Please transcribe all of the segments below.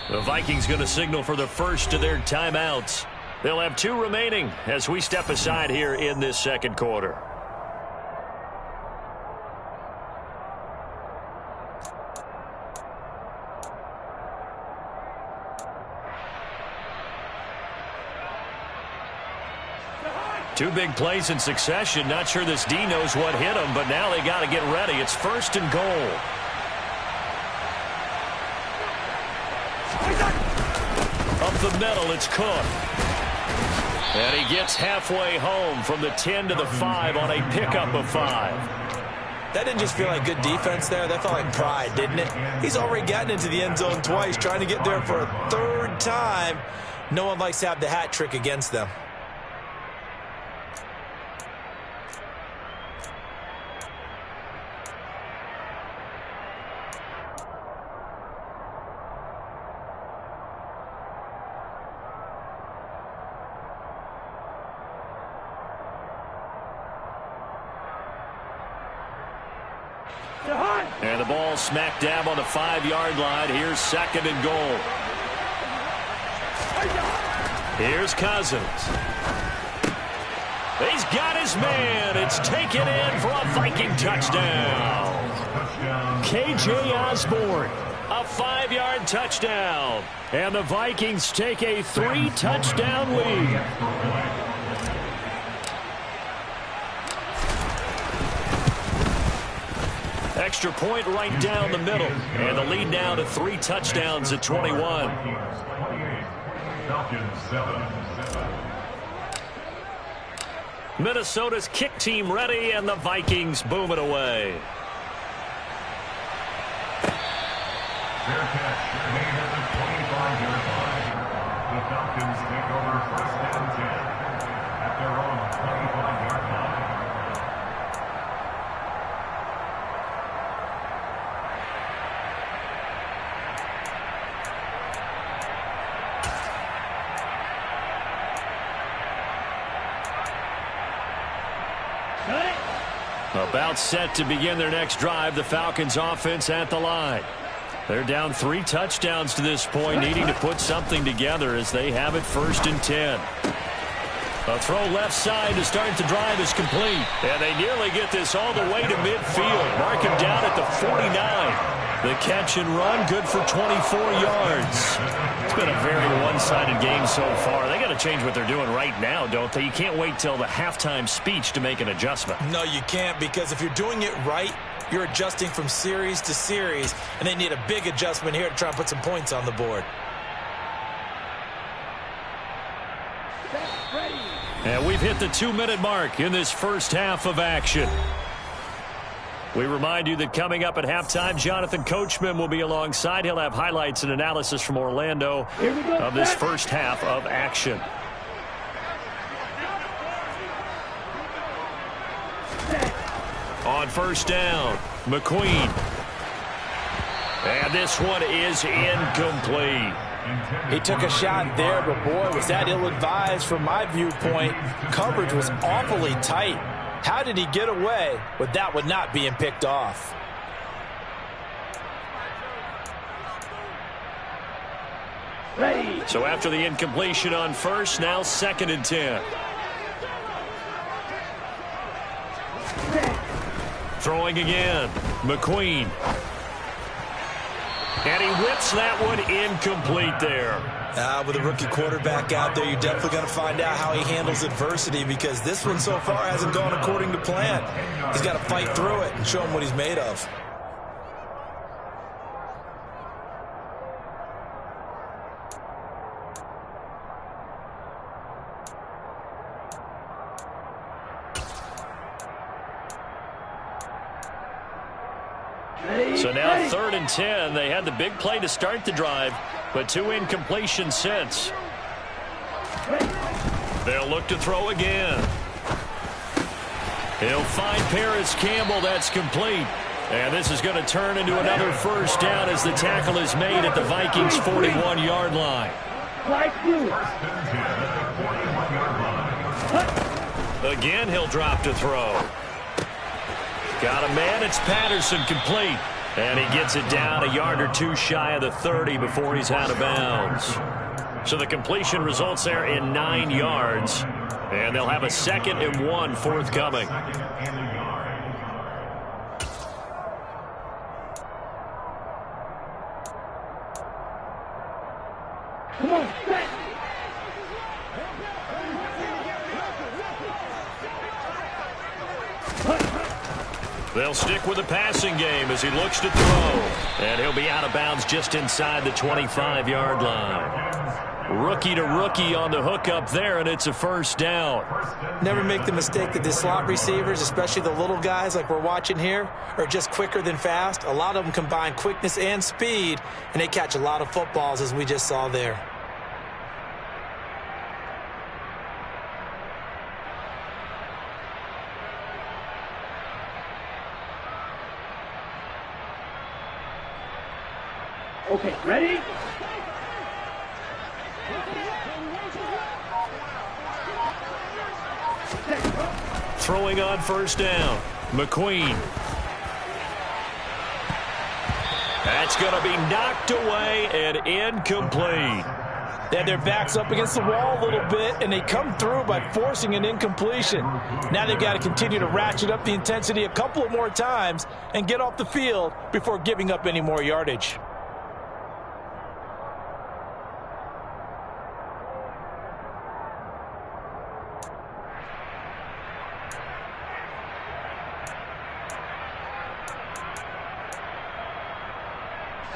The Vikings going to signal for the first of their timeouts. They'll have 2 remaining as we step aside here in this second quarter. Two big plays in succession. Not sure this D knows what hit him, but now they got to get ready. It's 1st and goal. Up the middle, it's Cook. And he gets halfway home from the 10 to the 5 on a pickup of 5. That didn't just feel like good defense there. That felt like pride, didn't it? He's already gotten into the end zone twice, trying to get there for a 3rd time. No one likes to have the hat trick against them. And the ball smack dab on the 5-yard line. Here's 2nd and goal. Here's Cousins. He's got his man. It's taken in for a Viking touchdown. KJ Osborne, a 5-yard touchdown. And the Vikings take a 3-touchdown lead. Extra point right down the middle. And the lead now to 3 touchdowns at 21. Minnesota's kick team ready, and the Vikings boom it away. Fair catch made at the 25-yard line. The Falcons take over 1st and 10 at their own 25-yard line. About set to begin their next drive. The Falcons offense at the line. They're down 3 touchdowns to this point, needing to put something together as they have it 1st and 10. A throw left side to start the drive is complete. And they nearly get this all the way to midfield. Mark him down at the 49. The catch and run, good for 24 yards. It's been a very one-sided game so far. They got to change what they're doing right now, don't they? You can't wait till the halftime speech to make an adjustment. No, you can't, because if you're doing it right, you're adjusting from series to series, and they need a big adjustment here to try and put some points on the board. And we've hit the 2-minute mark in this first half of action. We remind you that coming up at halftime, Jonathan Coachman will be alongside. He'll have highlights and analysis from Orlando of this first half of action. On 1st down, McQueen. And this one is incomplete. He took a shot there, but boy, was that ill-advised from my viewpoint. Coverage was awfully tight. How did he get away with that one not being picked off? So after the incompletion on 1st, now 2nd and 10. Throwing again, McQueen. And he whips that one incomplete there. With a rookie quarterback out there, you're definitely going to find out how he handles adversity, because this one so far hasn't gone according to plan. He's got to fight through it and show him what he's made of. So now 3rd and 10. They had the big play to start the drive, but 2 incompletions since. They'll look to throw again. He'll find Paris Campbell. That's complete. And this is going to turn into another 1st down as the tackle is made at the Vikings' 41-yard line. Again, he'll drop to throw. Got a man. It's Patterson, complete. And he gets it down a yard or two shy of the 30 before he's out of bounds. So the completion results there in 9 yards. And they'll have a 2nd and 1 forthcoming. Come on, set. They'll stick with the passing game as he looks to throw. And he'll be out of bounds just inside the 25-yard line. Rookie to rookie on the hookup there, and it's a first down. Never make the mistake that the slot receivers, especially the little guys like we're watching here, are just quicker than fast. A lot of them combine quickness and speed, and they catch a lot of footballs, as we just saw there. Okay, ready? Throwing on first down, McQueen. That's going to be knocked away and incomplete. They had their backs up against the wall a little bit, and they come through by forcing an incompletion. Now they've got to continue to ratchet up the intensity a couple of more times and get off the field before giving up any more yardage.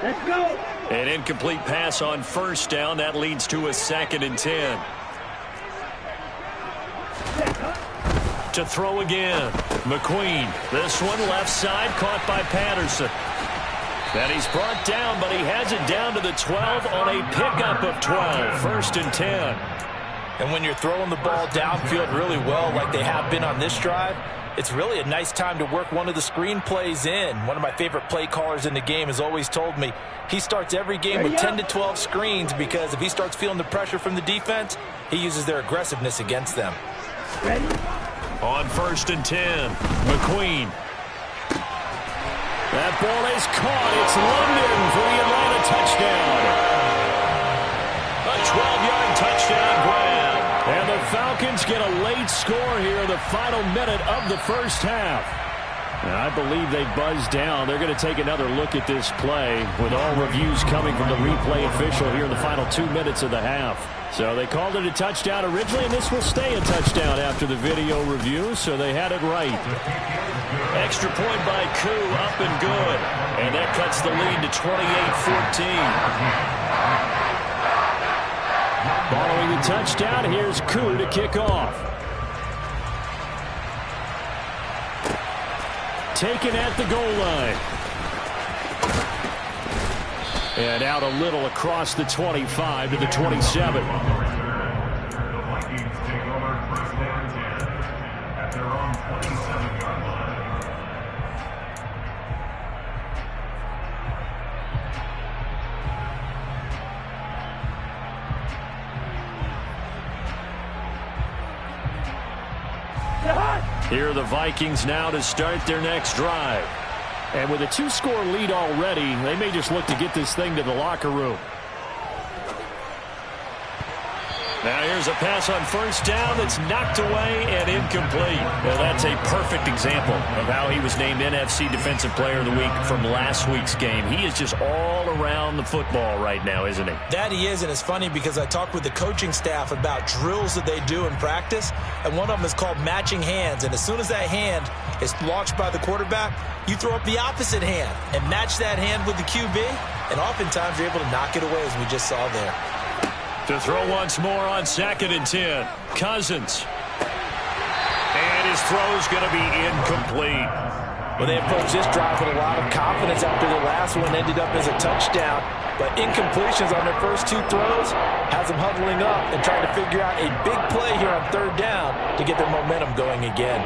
Let's go. An incomplete pass on first down. That leads to a 2nd and 10. To throw again. McQueen. This one left side caught by Patterson. Then he's brought down, but he has it down to the 12 on a pickup of 12. 1st and 10. And when you're throwing the ball downfield really well like they have been on this drive, it's really a nice time to work one of the screen plays in. One of my favorite play callers in the game has always told me he starts every game with 10 to 12 screens because if he starts feeling the pressure from the defense, he uses their aggressiveness against them. Ready? On 1st and 10, McQueen. That ball is caught. It's London for the Atlanta touchdown. A 12-yard touchdown grab. And the Falcons get a late score here in the final minute of the first half. And I believe they buzzed down. They're going to take another look at this play with all reviews coming from the replay official here in the final 2 minutes of the half. So they called it a touchdown originally, and this will stay a touchdown after the video review, so they had it right. Extra point by Koo, up and good. And that cuts the lead to 28-14. Following the touchdown, here's Koo to kick off. Taken at the goal line. And out a little across the 25 to the 27. The Vikings take over 1st and 10 at their own 27-yard line. Here are the Vikings now to start their next drive. And with a 2-score lead already, they may just look to get this thing to the locker room. Now here's a pass on first down that's knocked away and incomplete. Well, that's a perfect example of how he was named NFC Defensive Player of the Week from last week's game. He is just all around the football right now, isn't he? That he is, and it's funny because I talked with the coaching staff about drills that they do in practice, and one of them is called matching hands. And as soon as that hand is launched by the quarterback, you throw up the opposite hand and match that hand with the QB, and oftentimes you're able to knock it away, as we just saw there. To throw once more on 2nd and 10. Cousins. And his throw's going to be incomplete. Well, they approached this drive with a lot of confidence after the last one ended up as a touchdown. But incompletions on their first 2 throws has them huddling up and trying to figure out a big play here on 3rd down to get their momentum going again.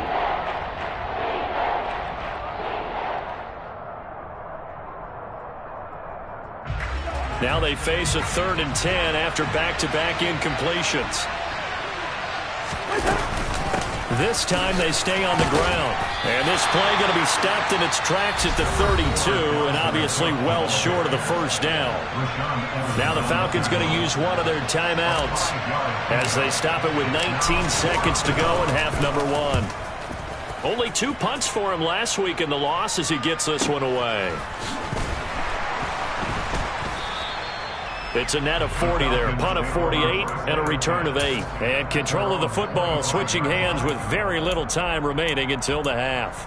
Now they face a 3rd and 10 after back-to-back incompletions. This time they stay on the ground. And this play going to be stopped in its tracks at the 32, and obviously well short of the first down. Now the Falcons going to use one of their timeouts as they stop it with 19 seconds to go in half number 1. Only 2 punts for him last week in the loss as he gets this one away. It's a net of 40 there, a punt of 48, and a return of 8. And control of the football switching hands with very little time remaining until the half.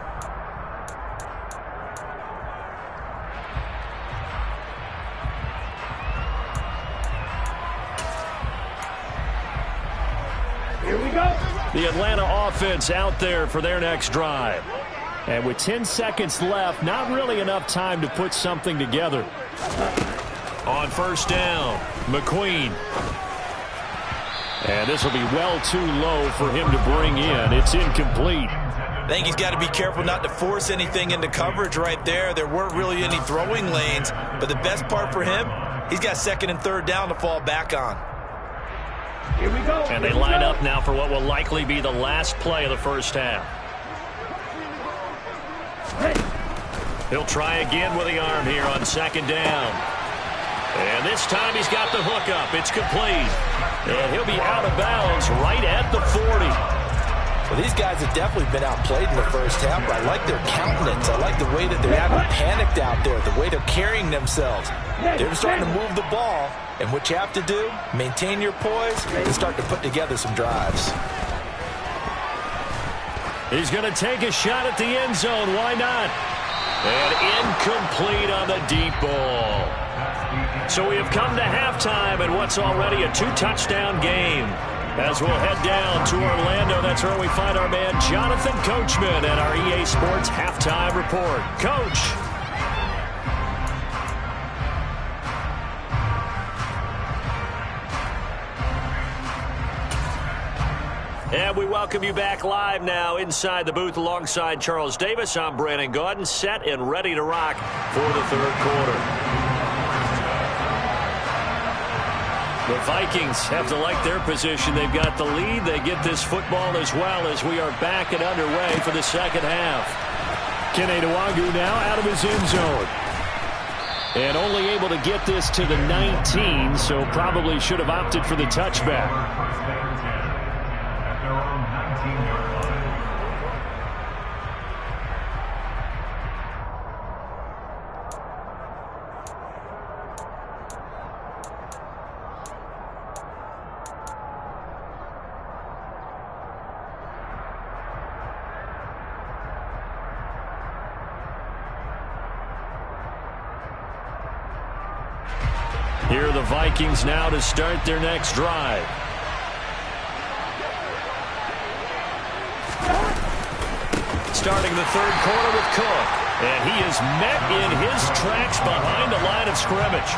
Here we go. The Atlanta offense out there for their next drive. And with 10 seconds left, not really enough time to put something together. On first down, McQueen. And this will be well too low for him to bring in. It's incomplete. I think he's got to be careful not to force anything into coverage right there. There weren't really any throwing lanes, but the best part for him, he's got second and third down to fall back on. Here we go. And they line up now for what will likely be the last play of the first half. He'll try again with the arm here on second down. And this time he's got the hook up. It's complete. And he'll be out of bounds right at the 40. Well, these guys have definitely been outplayed in the first half, but I like their countenance. I like the way that they haven't panicked out there, the way they're carrying themselves. They're starting to move the ball, and what you have to do, maintain your poise and start to put together some drives. He's going to take a shot at the end zone. Why not? And incomplete on the deep ball. So we have come to halftime in what's already a 2-touchdown game. As we'll head down to Orlando, that's where we find our man Jonathan Coachman at our EA Sports Halftime Report. Coach. And we welcome you back live now inside the booth alongside Charles Davis. I'm Brandon Gaudin, set and ready to rock for the third quarter. The Vikings have to like their position. They've got the lead. They get this football as well as we are back and underway for the second half. Kene Nwangwu now out of his end zone. And only able to get this to the 19, so probably should have opted for the touchback. At their own 19-yard line. Here are the Vikings now to start their next drive. Starting the third quarter with Cook. And he is met in his tracks behind the line of scrimmage.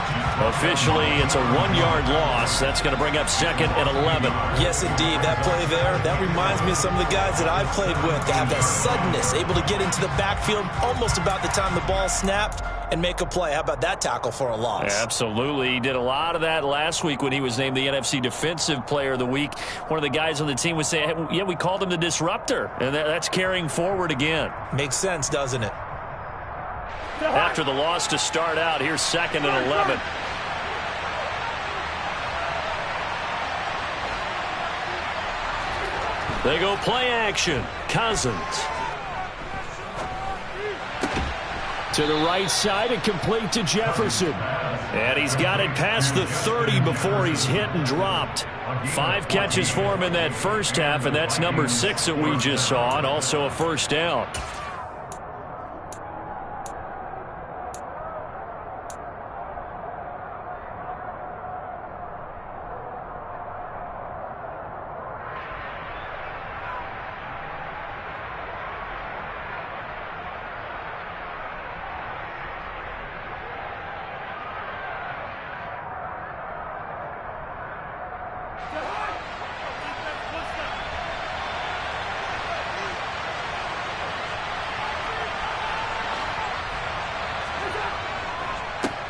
Officially, it's a 1-yard loss. That's going to bring up second and 11. Yes, indeed. That play there, that reminds me of some of the guys that I've played with. They have that suddenness, able to get into the backfield almost about the time the ball snapped and make a play. How about that tackle for a loss? Absolutely. He did a lot of that last week when he was named the NFC Defensive Player of the Week. One of the guys on the team was saying, hey, yeah, we called him the disruptor. And that's carrying forward again. Makes sense, doesn't it? After the loss to start out, here's second and 11. They go play action. Cousins. To the right side and complete to Jefferson. And he's got it past the 30 before he's hit and dropped. 5 catches for him in that first half, and that's number 6 that we just saw, and also a first down.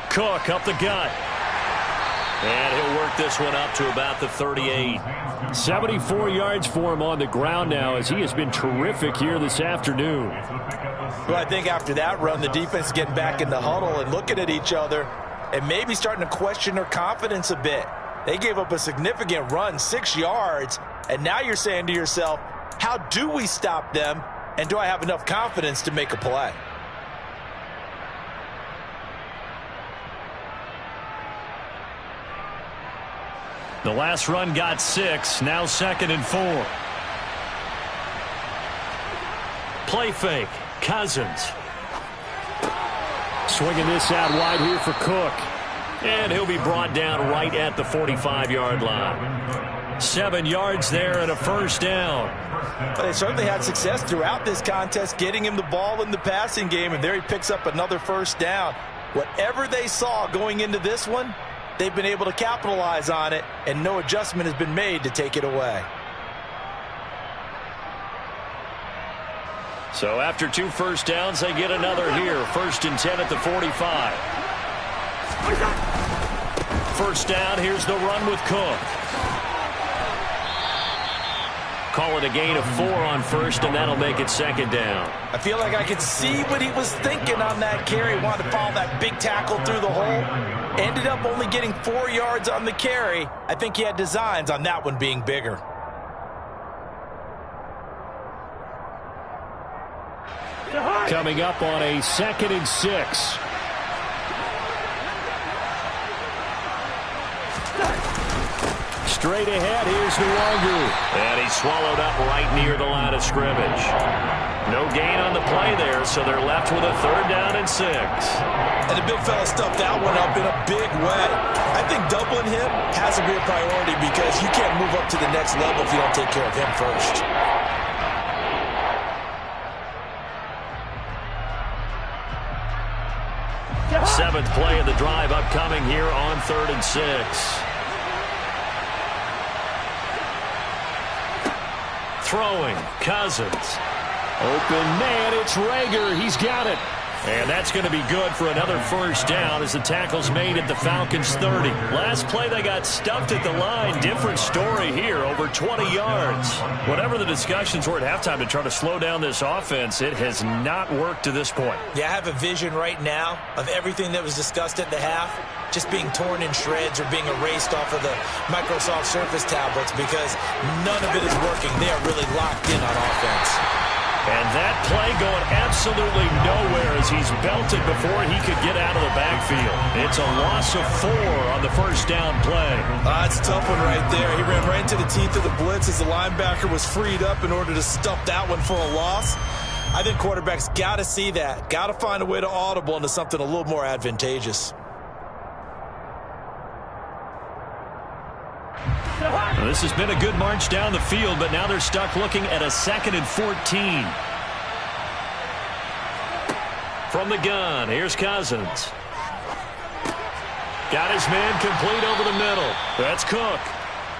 Cook up the gut. And he'll work this one up to about the 38. 74 yards for him on the ground now, as he has been terrific here this afternoon. Well, I think after that run, the defense is getting back in the huddle and looking at each other and maybe starting to question their confidence a bit. They gave up a significant run, 6 yards, and now you're saying to yourself, how do we stop them, and do I have enough confidence to make a play? The last run got 6, now 2nd and 4. Play fake, Cousins. Swinging this out wide here for Cook. And he'll be brought down right at the 45-yard line. 7 yards there and a first down. But they certainly had success throughout this contest, getting him the ball in the passing game, and there he picks up another first down. Whatever they saw going into this one, they've been able to capitalize on it, and no adjustment has been made to take it away. So after 2 first downs, they get another here. 1st and 10 at the 45. First down, here's the run with Cook. Call it a gain of 4 on 1st, and that'll make it 2nd down. I feel like I could see what he was thinking on that carry. Wanted to follow that big tackle through the hole. Ended up only getting 4 yards on the carry. I think he had designs on that one being bigger. Coming up on a 2nd and 6. Straight ahead, here's Nwangu. And he's swallowed up right near the line of scrimmage. No gain on the play there, so they're left with a 3rd down and 6. And the big fella stuffed that one up in a big way. I think doubling him has to be a priority because you can't move up to the next level if you don't take care of him first. Seventh play of the drive upcoming here on 3rd and 6. Throwing, Cousins. Open man, it's Rager. He's got it. And that's going to be good for another first down as the tackle's made at the Falcons' 30. Last play, they got stuffed at the line. Different story here, over 20 yards. Whatever the discussions were at halftime to try to slow down this offense, it has not worked to this point. Yeah, I have a vision right now of everything that was discussed at the half just being torn in shreds or being erased off of the Microsoft Surface tablets because none of it is working. They are really locked in on offense. And that play going absolutely nowhere as he's belted before he could get out of the backfield. It's a loss of 4 on the first down play. That's a tough one right there. He ran right into the teeth of the blitz as the linebacker was freed up in order to stuff that one for a loss. I think quarterbacks got to see that. Got to find a way to audible into something a little more advantageous. Well, this has been a good march down the field, but now they're stuck looking at a 2nd and 14. From the gun, here's Cousins. Got his man complete over the middle. That's Cook.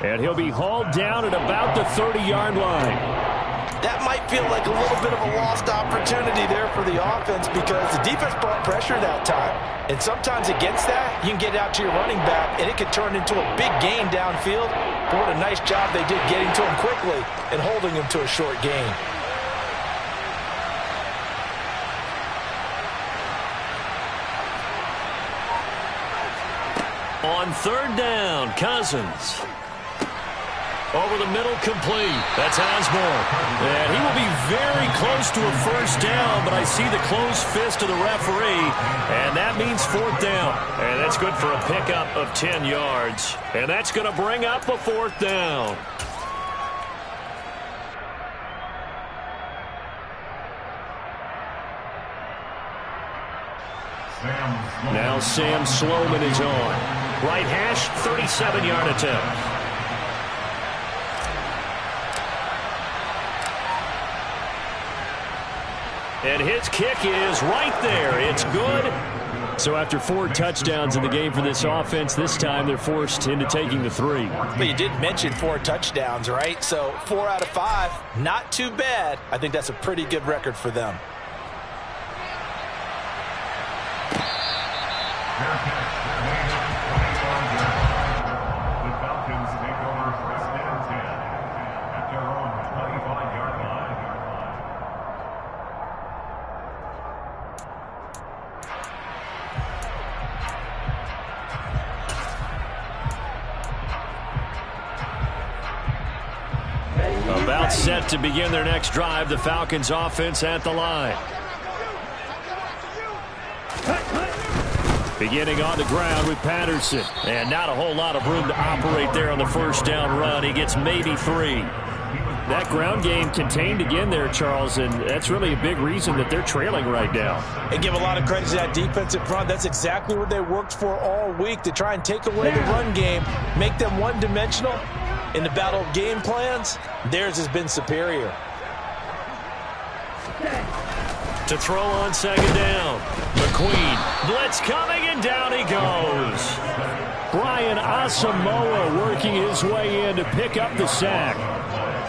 And he'll be hauled down at about the 30-yard line. That might feel like a little bit of a lost opportunity there for the offense because the defense brought pressure that time. And sometimes against that, you can get out to your running back, and it could turn into a big gain downfield. But what a nice job they did getting to him quickly and holding him to a short gain. On 3rd down, Cousins. Over the middle, complete. That's Osborne. And he will be very close to a first down, but I see the closed fist of the referee, and that means 4th down. And that's good for a pickup of 10 yards. And that's going to bring up a 4th down. Now Sam Sloman is on. Right hash, 37-yard attempt. And his kick is right there. It's good. So after 4 touchdowns in the game for this offense, this time they're forced into taking the 3. But you did mention 4 touchdowns, right? So 4 out of 5, not too bad. I think that's a pretty good record for them. About set to begin their next drive. The Falcons offense at the line. Beginning on the ground with Patterson. And not a whole lot of room to operate there on the first down run. He gets maybe 3. That ground game contained again there, Charles, and that's really a big reason that they're trailing right now. And give a lot of credit to that defensive front. That's exactly what they worked for all week, to try and take away the run game, make them one-dimensional. In the battle of game plans, theirs has been superior. To throw on second down. McQueen, blitz coming, and down he goes. Brian Asamoah working his way in to pick up the sack.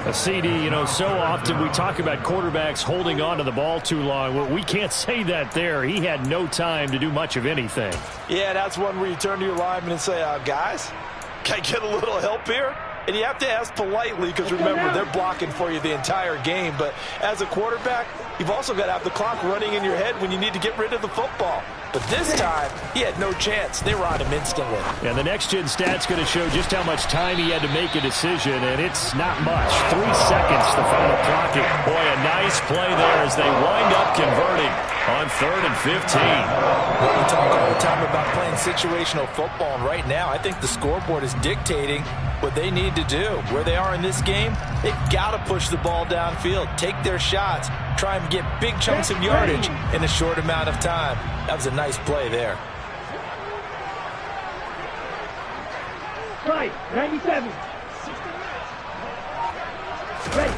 A CD, so often we talk about quarterbacks holding on to the ball too long. Well, we can't say that there. He had no time to do much of anything. Yeah, that's one where you turn to your lineman and say, guys, can I get a little help here? And you have to ask politely because, remember, they're blocking for you the entire game. But as a quarterback, you've also got to have the clock running in your head when you need to get rid of the football. But this time, he had no chance. They were on him instantly. And the next-gen stat's going to show just how much time he had to make a decision, and it's not much. 3 seconds, the final clock. Boy, a nice play there as they wind up converting on 3rd and 15. Well, we talk all the time about playing situational football, and right now I think the scoreboard is dictating what they need to do. Where they are in this game, they've got to push the ball downfield, take their shots, try and get big chunks of yardage in a short amount of time. That was a nice play there. Right, 97. Ready.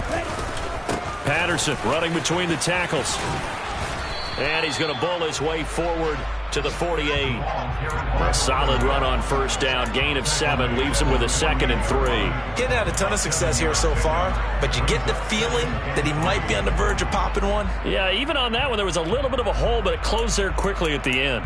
Patterson running between the tackles. And he's going to bull his way forward to the 48. A solid run on first down. Gain of 7 leaves him with a 2nd and 3. Getting had a ton of success here so far, but you get the feeling that he might be on the verge of popping one. Yeah, even on that one, there was a little bit of a hole, but it closed there quickly at the end.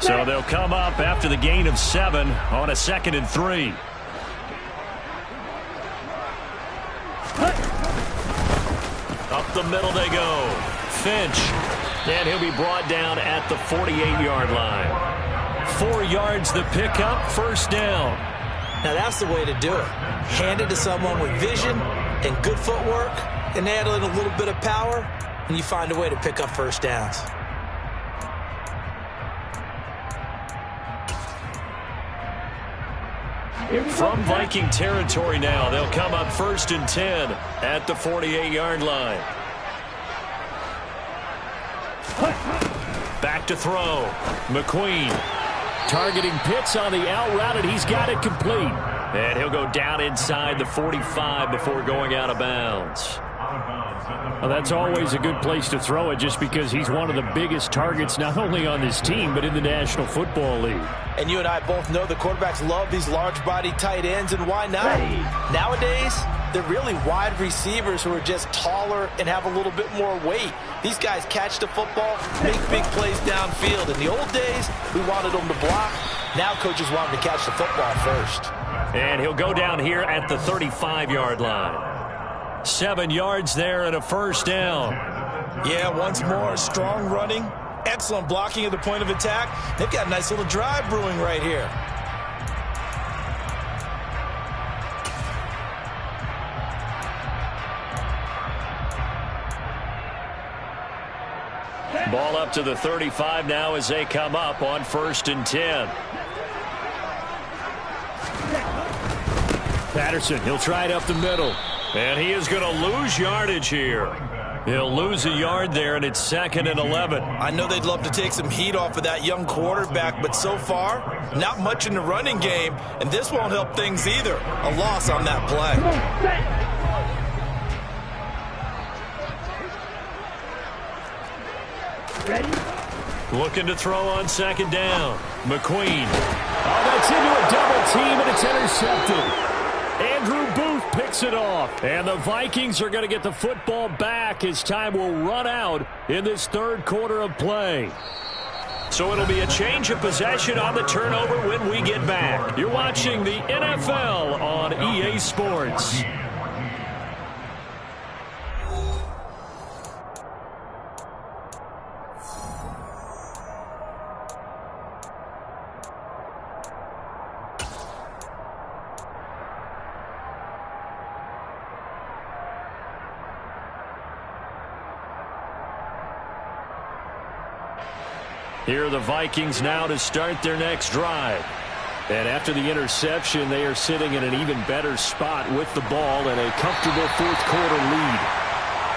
So they'll come up after the gain of 7 on a 2nd and 3. Up the middle they go. Finch. And he'll be brought down at the 48-yard line. 4 yards the pickup, first down. Now that's the way to do it. Hand it to someone with vision and good footwork, and add in a little bit of power, and you find a way to pick up first downs. From Viking territory now, they'll come up 1st and 10 at the 48-yard line. Back to throw. McQueen targeting Pitts on the out route, and he's got it complete. And he'll go down inside the 45 before going out of bounds. Well, that's always a good place to throw it just because he's one of the biggest targets not only on this team but in the National Football League. And you and I both know the quarterbacks love these large-body tight ends, and why not? Nowadays, they're really wide receivers who are just taller and have a little bit more weight. These guys catch the football, make big plays downfield. In the old days, we wanted them to block. Now coaches want them to catch the football first. And he'll go down here at the 35-yard line. 7 yards there and a first down. Yeah, once more, strong running, excellent blocking at the point of attack. They've got a nice little drive brewing right here. Ball up to the 35 now as they come up on 1st and 10. Patterson, he'll try it up the middle. And he is going to lose yardage here. He'll lose a yard there, and it's 2nd and 11. I know they'd love to take some heat off of that young quarterback, but so far, not much in the running game, and this won't help things either. A loss on that play. Ready? Looking to throw on 2nd down. McQueen. Oh, that's into a double team, and it's intercepted. Andrew Booth picks it off. And the Vikings are going to get the football back as time will run out in this 3rd quarter of play. So it'll be a change of possession on the turnover when we get back. You're watching the NFL on EA Sports. Here are the Vikings now to start their next drive. And after the interception, they are sitting in an even better spot with the ball and a comfortable fourth-quarter lead.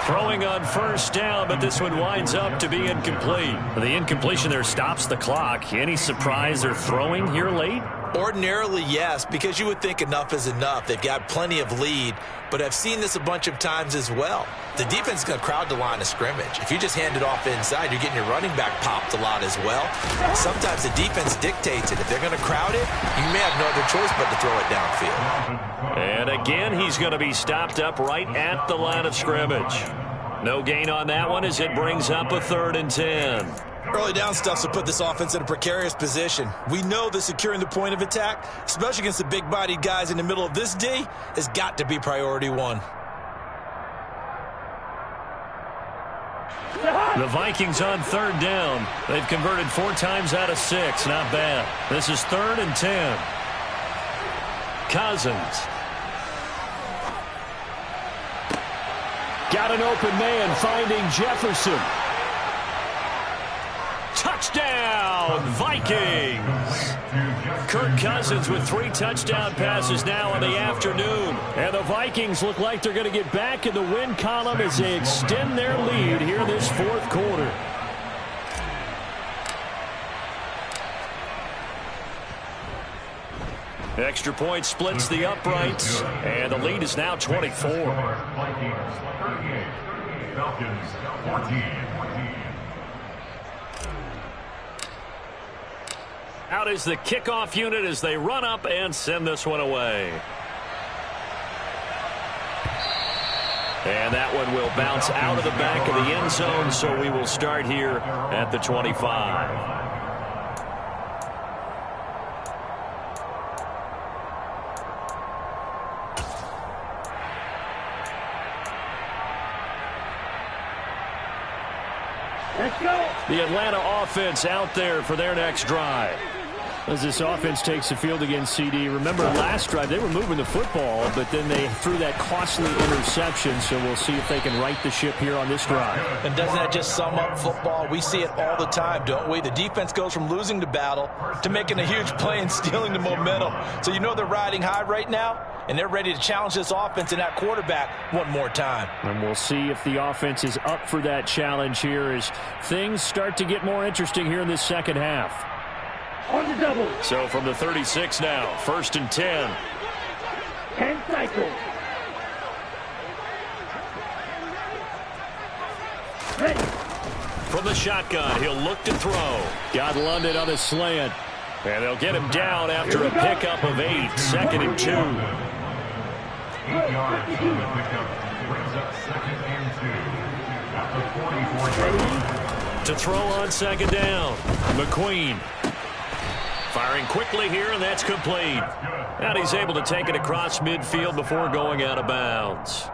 Throwing on first down, but this one winds up to be incomplete. The incompletion there stops the clock. Any surprise they're throwing here late? Ordinarily, yes, because you would think enough is enough. They've got plenty of lead, but I've seen this a bunch of times as well. The defense is going to crowd the line of scrimmage. If you just hand it off inside, you're getting your running back popped a lot as well. Sometimes the defense dictates it. If they're going to crowd it, you may have no other choice but to throw it downfield. And again, he's going to be stopped up right at the line of scrimmage. No gain on that one as it brings up a 3rd and 10. Early down stuff will put this offense in a precarious position. We know that securing the point of attack, especially against the big-bodied guys in the middle of this D, has got to be priority one. The Vikings on 3rd down. They've converted 4 times out of 6. Not bad. This is 3rd and 10. Cousins. Got an open man finding Jefferson. Touchdown, Vikings! Kirk Cousins with 3 touchdown passes now in the afternoon. And the Vikings look like they're going to get back in the win column as they extend their lead here this fourth quarter. Extra point splits the uprights, and the lead is now 24. Vikings 38, Falcons 14. Out is the kickoff unit as they run up and send this one away. And that one will bounce out of the back of the end zone, so we will start here at the 25. Let's go. The Atlanta offense out there for their next drive. As this offense takes the field against CD, remember last drive they were moving the football, but then they threw that costly interception, so we'll see if they can right the ship here on this drive. And doesn't that just sum up football? We see it all the time, don't we? The defense goes from losing the battle to making a huge play and stealing the momentum. So you know they're riding high right now, and they're ready to challenge this offense and that quarterback one more time. And we'll see if the offense is up for that challenge here as things start to get more interesting here in this second half. On the double. So from the 36 now, 1st and 10. 10 cycles. Ready. From the shotgun, he'll look to throw. Got London on a slant. And they'll get him down after a pickup of 8, 2nd and 2. 8 yards on the pickup. Brings up 2nd and 2. At the 44 yard line. To throw on 2nd down. McQueen. Firing quickly here, and that's complete. And he's able to take it across midfield before going out of bounds.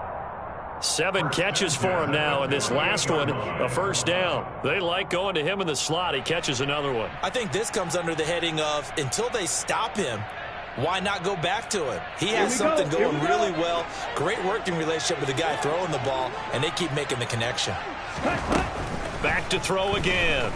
7 catches for him now, and this last one, a 1st down. They like going to him in the slot. He catches another one. I think this comes under the heading of, until they stop him, why not go back to him? He has something going really well. Great working relationship with the guy throwing the ball, and they keep making the connection. Back to throw again.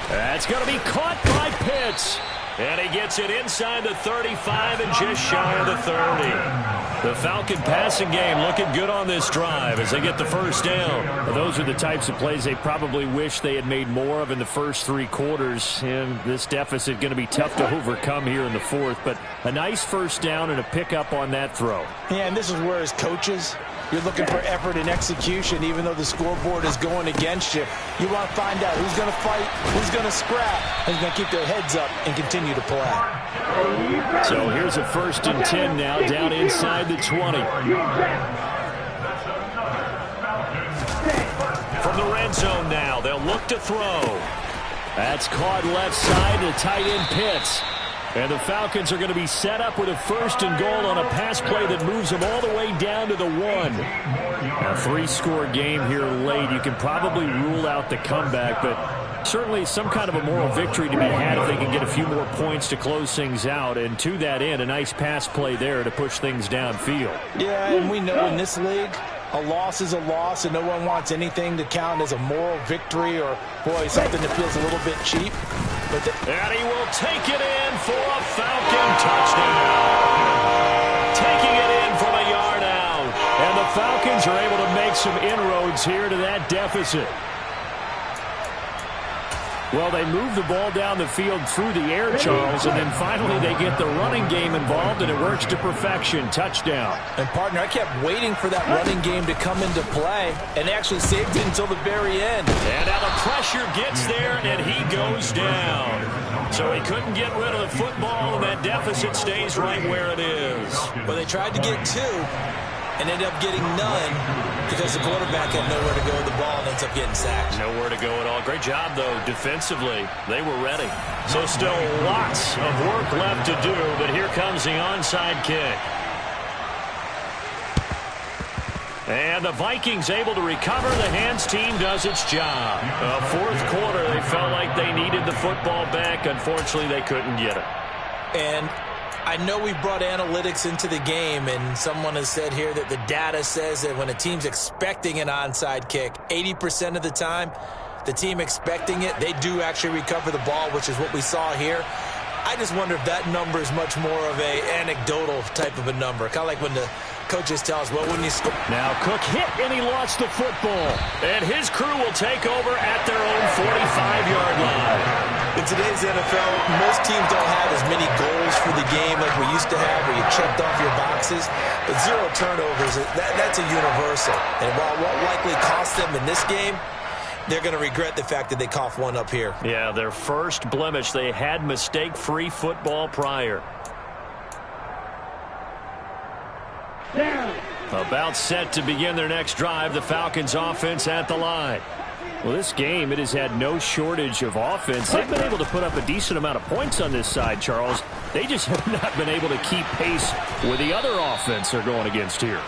That's going to be caught by Pitts. And he gets it inside the 35 and just shy of the 30. The Falcon passing game looking good on this drive as they get the 1st down. Well, those are the types of plays they probably wish they had made more of in the first 3 quarters. And this deficit going to be tough to overcome here in the 4th. But a nice 1st down and a pickup on that throw. Yeah, and this is where as coaches, you're looking for effort and execution, even though the scoreboard is going against you. You want to find out who's going to fight, who's going to scrap, and who's going to keep their heads up and continue to play. So here's a 1st and 10 now, down inside the 20. From the red zone now, they'll look to throw. That's caught left side to tight end Pitts. And the Falcons are going to be set up with a 1st and goal on a pass play that moves them all the way down to the 1. A 3-score game here late. You can probably rule out the comeback, but certainly some kind of a moral victory to be had if they can get a few more points to close things out. And to that end, a nice pass play there to push things downfield. Yeah, and we know in this league, A loss is a loss, and no one wants anything to count as a moral victory or, boy, something that feels a little bit cheap. And he will take it in for a Falcon touchdown. Taking it in from a yard out. And the Falcons are able to make some inroads here to that deficit. Well, they move the ball down the field through the air, Charles, and then finally they get the running game involved, and it works to perfection. Touchdown. And, partner, I kept waiting for that running game to come into play, and they actually saved it until the very end. And now the pressure gets there, and he goes down. So he couldn't get rid of the football, and that deficit stays right where it is. Well, they tried to get 2 and ended up getting none because the quarterback had nowhere to go with the ball and ends up getting sacked. Nowhere to go at all. Great job, though, defensively. They were ready. So still lots of work left to do, but here comes the onside kick. And the Vikings able to recover. The hands team does its job. Fourth quarter, they felt like they needed the football back. Unfortunately, they couldn't get it. And I know we brought analytics into the game, and someone has said here that the data says that when a team's expecting an onside kick, 80% of the time, the team expecting it, they do actually recover the ball, which is what we saw here. I just wonder if that number is much more of a anecdotal type of a number, kind of like when the coaches tell us, well, when you score. Now Cook hit, and he lost the football. And his crew will take over at their own 45-yard line. In today's NFL, most teams don't have as many goals for the game like we used to have, where you checked off your boxes. But 0 turnovers, that's a universal. And while it won't likely cost them in this game, they're going to regret the fact that they coughed one up here. Yeah, their first blemish. They had mistake-free football prior. Down. About set to begin their next drive. The Falcons offense at the line. Well, this game, it has had no shortage of offense. They've been able to put up a decent amount of points on this side, Charles. They just have not been able to keep pace with the other offense they're going against here.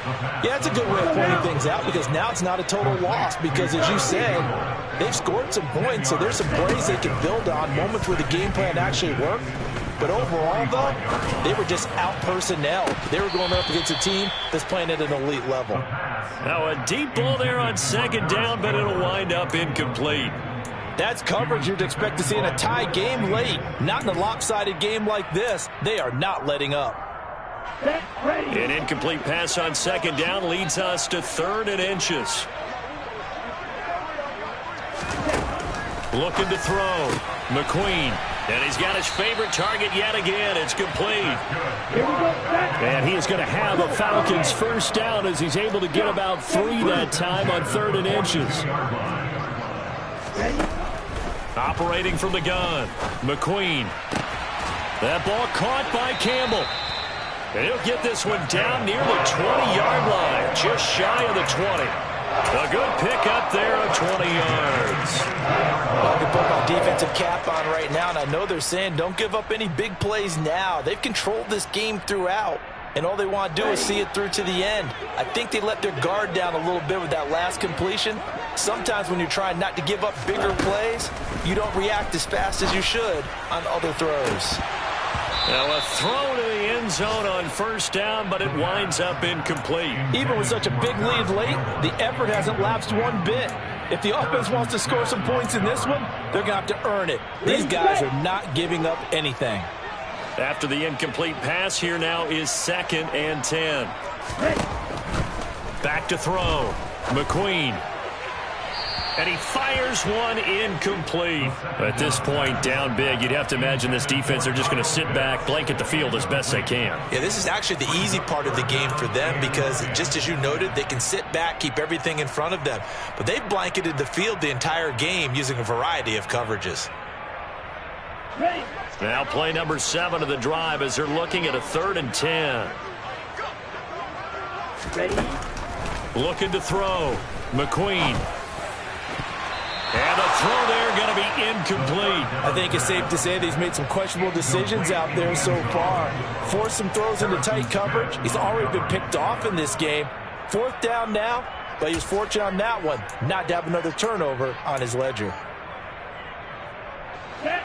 Yeah, it's a good way of pointing things out because now it's not a total loss because, as you said, they've scored some points, so there's some plays they can build on, moments where the game plan actually worked. But overall, though, they were just out-personnel. They were going up against a team that's playing at an elite level. Now a deep ball there on second down, but it'll wind up incomplete. That's coverage you'd expect to see in a tie game late. Not in a lopsided game like this. They are not letting up. Set, ready. An incomplete pass on second down leads us to 3rd and inches. Looking to throw. McQueen. And he's got his favorite target yet again. It's complete. Here we go. Set. And he is going to have a Falcons first down as he's able to get about 3 that time on 3rd and inches. Ready. Operating from the gun. McQueen. That ball caught by Campbell. And he'll get this one down near the 20-yard line. Just shy of the 20. A good pickup there of 20 yards. Well, I can put my defensive cap on right now, and I know they're saying don't give up any big plays now. They've controlled this game throughout, and all they want to do is see it through to the end. I think they let their guard down a little bit with that last completion. Sometimes when you're trying not to give up bigger plays, you don't react as fast as you should on other throws. Now a throw to the end zone on first down, but it winds up incomplete. Even with such a big lead late, the effort hasn't lapsed one bit. If the offense wants to score some points in this one, they're going to have to earn it. These guys are not giving up anything. After the incomplete pass, here now is 2nd and 10. Back to throw. McQueen. And he fires one incomplete. At this point, down big, you'd have to imagine this defense, they're just going to sit back, blanket the field as best they can. Yeah, this is actually the easy part of the game for them because, just as you noted, they can sit back, keep everything in front of them. But they've blanketed the field the entire game using a variety of coverages. Ready. Now play number 7 of the drive as they're looking at a 3rd and 10. Ready. Looking to throw. McQueen. And the throw there going to be incomplete. I think it's safe to say that he's made some questionable decisions out there so far. Forced some throws into tight coverage. He's already been picked off in this game. 4th down now, but he was fortunate on that one not to have another turnover on his ledger. Set.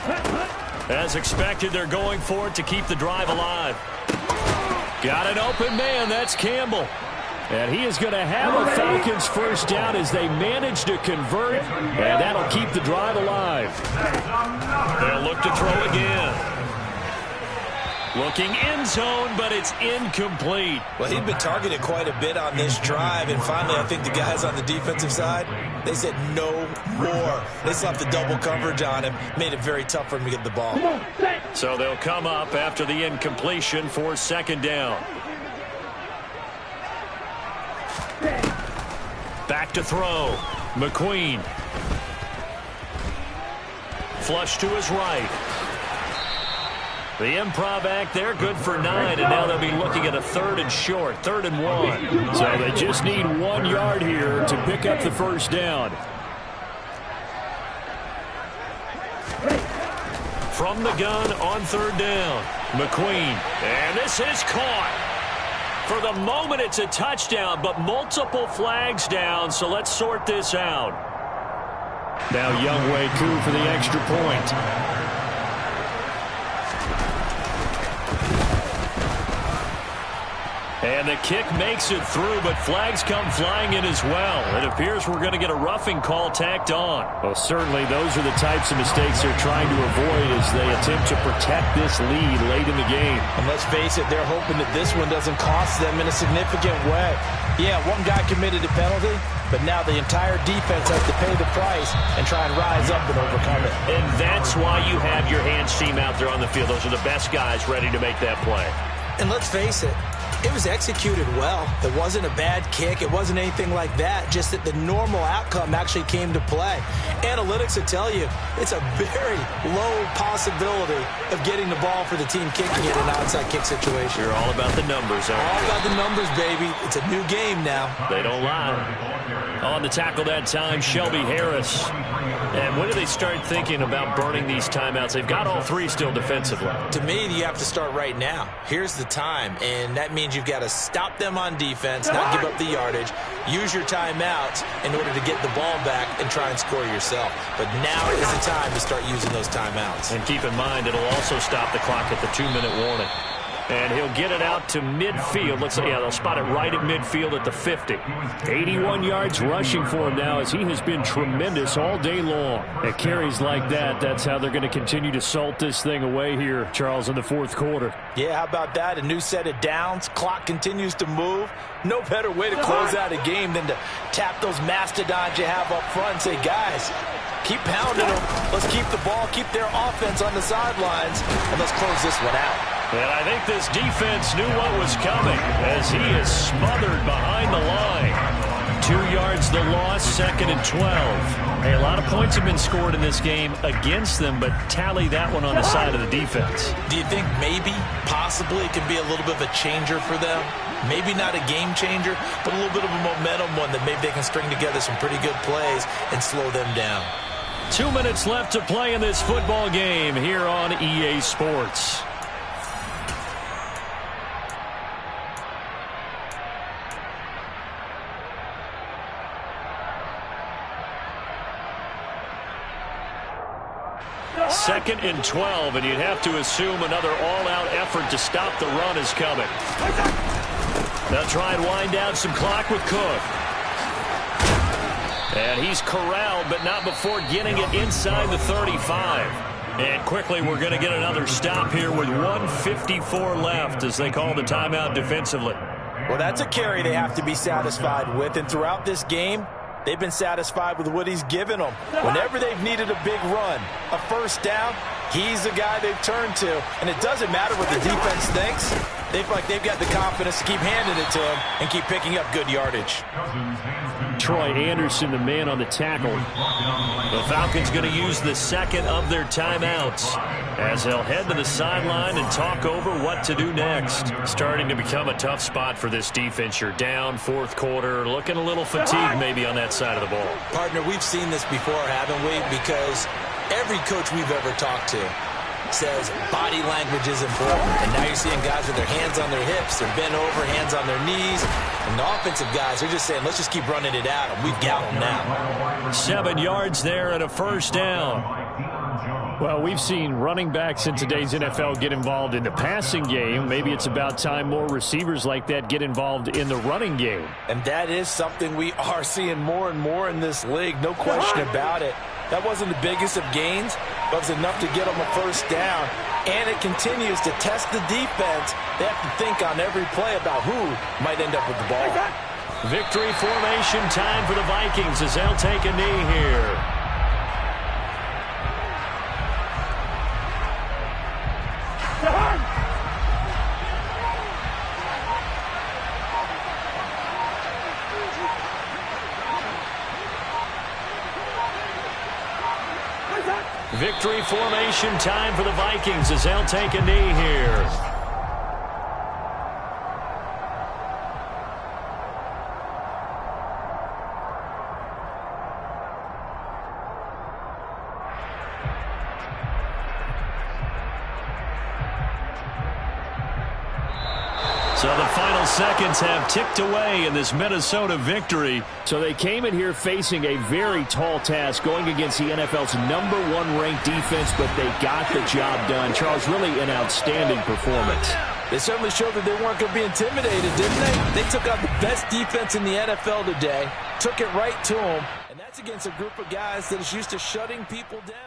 Hut, hut. As expected, they're going for it to keep the drive alive. Got an open man. That's Campbell. And he is going to have a Falcons first down as they manage to convert, and that'll keep the drive alive. They'll look to throw again. Looking end zone, but it's incomplete. Well, he'd been targeted quite a bit on this drive, and finally I think the guys on the defensive side, they said no more. They slapped the double coverage on him, made it very tough for him to get the ball. So they'll come up after the incompletion for second down. Back to throw. McQueen. Flush to his right. The improv act there, good for 9, and now they'll be looking at a 3rd and short, 3rd and 1. So they just need 1 yard here to pick up the first down. From the gun on 3rd down, McQueen. And this is caught. For the moment, it's a touchdown, but multiple flags down, so let's sort this out. Now Younghoe Koo for the extra point. And the kick makes it through, but flags come flying in as well. It appears we're going to get a roughing call tacked on. Well, certainly those are the types of mistakes they're trying to avoid as they attempt to protect this lead late in the game. And let's face it, they're hoping that this one doesn't cost them in a significant way. Yeah, one guy committed a penalty, but now the entire defense has to pay the price and try and rise up and overcome it. And that's why you have your hands team out there on the field. Those are the best guys ready to make that play. And let's face it, it was executed well. It wasn't a bad kick. It wasn't anything like that. Just that the normal outcome actually came to play. Analytics will tell you it's a very low possibility of getting the ball for the team kicking it in an outside kick situation. You're all about the numbers, aren't you? All about the numbers, baby. It's a new game now. They don't lie. On the tackle that time, Shelby Harris. And when do they start thinking about burning these timeouts? They've got all 3 still defensively. To me, you have to start right now. Here's the time, and that means you've got to stop them on defense, not give up the yardage, use your timeouts in order to get the ball back and try and score yourself. But now is the time to start using those timeouts. And keep in mind, it'll also stop the clock at the 2-minute warning. And he'll get it out to midfield. Let's say, yeah, they'll spot it right at midfield at the 50. 81 yards rushing for him now as he has been tremendous all day long. At carries like that, that's how they're going to continue to salt this thing away here, Charles, in the 4th quarter. Yeah, how about that? A new set of downs. Clock continues to move. No better way to close out a game than to tap those mastodons you have up front and say, guys, keep pounding them. Let's keep the ball, keep their offense on the sidelines, and let's close this one out. And I think this defense knew what was coming as he is smothered behind the line. 2 yards the loss, 2nd and 12. Hey, a lot of points have been scored in this game against them, but tally that one on the side of the defense. Do you think maybe, possibly, it could be a little bit of a changer for them? Maybe not a game changer, but a little bit of a momentum one that maybe they can string together some pretty good plays and slow them down. 2 minutes left to play in this football game here on EA Sports. Second and 12, and you'd have to assume another all-out effort to stop the run is coming. They'll try and wind down some clock with Cook. And he's corralled, but not before getting it inside the 35. And quickly, we're going to get another stop here with 1:54 left as they call the timeout defensively. Well, that's a carry they have to be satisfied with, and throughout this game, they've been satisfied with what he's given them. Whenever they've needed a big run, a first down, he's the guy they've turned to. And it doesn't matter what the defense thinks. They feel like they've got the confidence to keep handing it to him and keep picking up good yardage. Troy Anderson, the man on the tackle. The Falcons going to use the second of their timeouts as they'll head to the sideline and talk over what to do next. Starting to become a tough spot for this defense. You're down 4th quarter, looking a little fatigued maybe on that side of the ball. Partner, we've seen this before, haven't we? Because every coach we've ever talked to says body language is important. And now you're seeing guys with their hands on their hips, they're bent over, hands on their knees. And the offensive guys are just saying, let's just keep running it out, and we've got them now. 7 yards there and a first down. Well, we've seen running backs in today's NFL get involved in the passing game. Maybe it's about time more receivers like that get involved in the running game. And that is something we are seeing more and more in this league, no question about it. That wasn't the biggest of gains, but it was enough to get them a first down. And it continues to test the defense. They have to think on every play about who might end up with the ball. Victory formation time for the Vikings as they'll take a knee here. Victory formation time for the Vikings as they'll take a knee here. So the final seconds have ticked away in this Minnesota victory. So they came in here facing a very tall task going against the NFL's #1 ranked defense, but they got the job done. Charles, really an outstanding performance. They certainly showed that they weren't going to be intimidated, didn't they? They took out the best defense in the NFL today, took it right to them, and that's against a group of guys that is used to shutting people down.